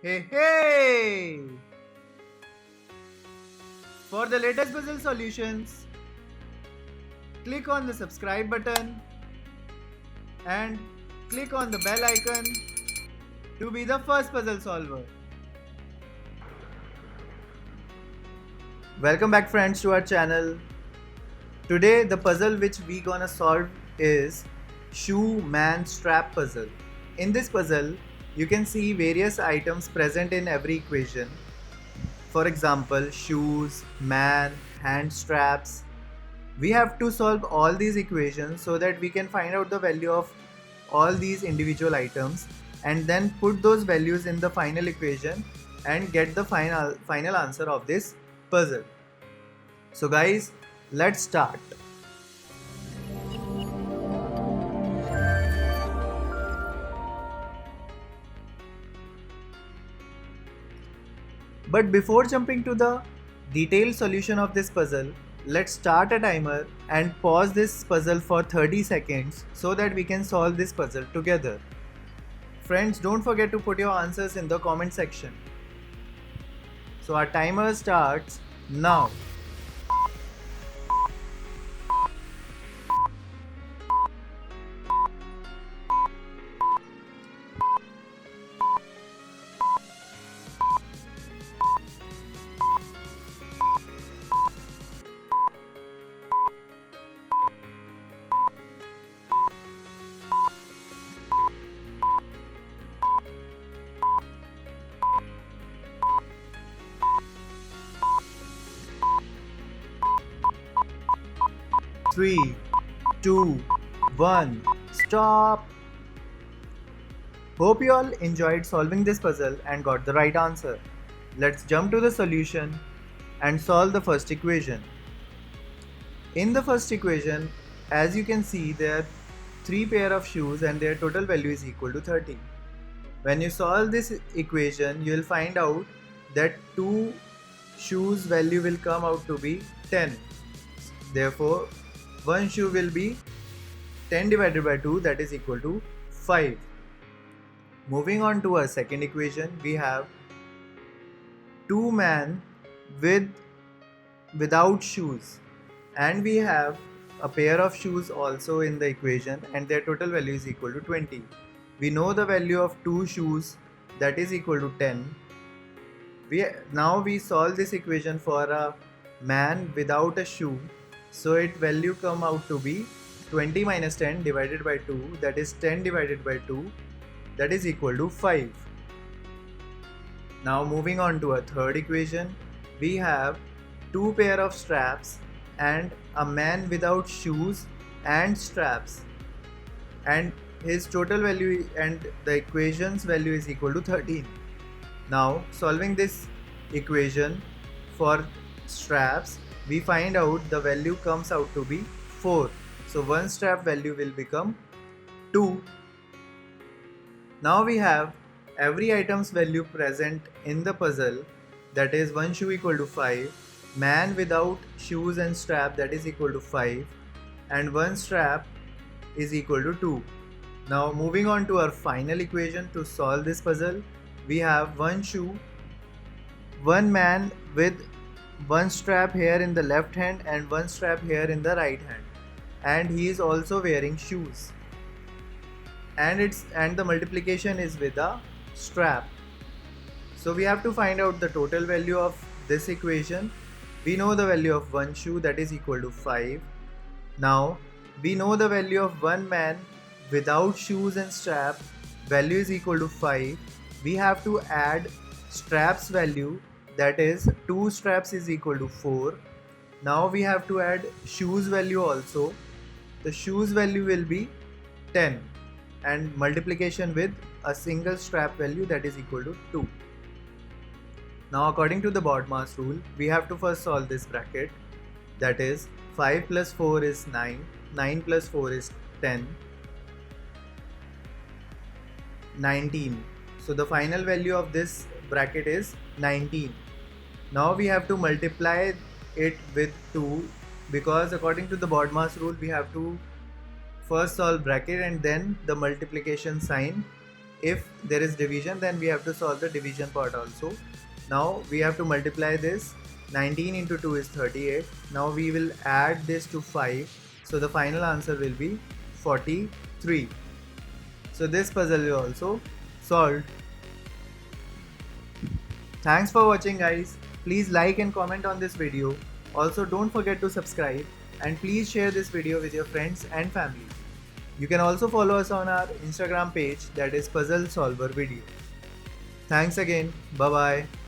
Hey, hey! For the latest puzzle solutions, click on the subscribe button and click on the bell icon to be the first puzzle solver. Welcome back friends to our channel. Today the puzzle which we gonna solve is shoe man strap puzzle. In this puzzle, you can see various items present in every equation. For example, shoes, man, hand straps. We have to solve all these equations so that we can find out the value of all these individual items and then put those values in the final equation and get the final answer of this puzzle. So guys, let's start. But before jumping to the detailed solution of this puzzle, let's start a timer and pause this puzzle for 30 seconds so that we can solve this puzzle together. Friends, don't forget to put your answers in the comment section. So our timer starts now. Three, two, one, stop. Hope you all enjoyed solving this puzzle and got the right answer. Let's jump to the solution and solve the first equation. In the first equation, as you can see, there are 3 pair of shoes and their total value is equal to 30. When you solve this equation, you will find out that 2 shoes value will come out to be 10. Therefore, one shoe will be 10 divided by 2, that is equal to 5. Moving on to our second equation, we have 2 men without shoes, and we have a pair of shoes also in the equation and their total value is equal to 20. We know the value of 2 shoes, that is equal to 10. Now we solve this equation for a man without a shoe, so its value come out to be 20 minus 10 divided by 2, that is 10 divided by 2, that is equal to 5. Now moving on to a third equation, we have 2 pair of straps and a man without shoes and straps, and his total value and the equation's value is equal to 13. Now solving this equation for straps, we find out the value comes out to be 4. So one strap value will become 2. Now we have every item's value present in the puzzle, that is one shoe equal to 5, man without shoes and strap, that is equal to 5, and one strap is equal to 2. Now moving on to our final equation to solve this puzzle, we have one shoe, one man with one strap here in the left hand and one strap here in the right hand, and he is also wearing shoes, and the multiplication is with a strap. So we have to find out the total value of this equation. We know the value of one shoe, that is equal to 5. Now we know the value of one man without shoes and strap, value is equal to 5. We have to add straps value, that is 2 straps is equal to 4. Now we have to add shoes value also. The shoes value will be 10 and multiplication with a single strap value, that is equal to 2. Now according to the BODMAS rule, we have to first solve this bracket, that is 5 plus 4 is 9, 9 plus 4 is 10, 19. So the final value of this bracket is 19. Now we have to multiply it with 2, because according to the BODMAS rule we have to first solve bracket and then the multiplication sign if there is division, then we have to solve the division part also. Now we have to multiply this. 19 into 2 is 38. Now we will add this to 5. So the final answer will be 43. So this puzzle is also solved. Thanks for watching, guys. Please like and comment on this video. Also, don't forget to subscribe and please share this video with your friends and family. You can also follow us on our Instagram page, that is Puzzle Solver Video. Thanks again. Bye bye.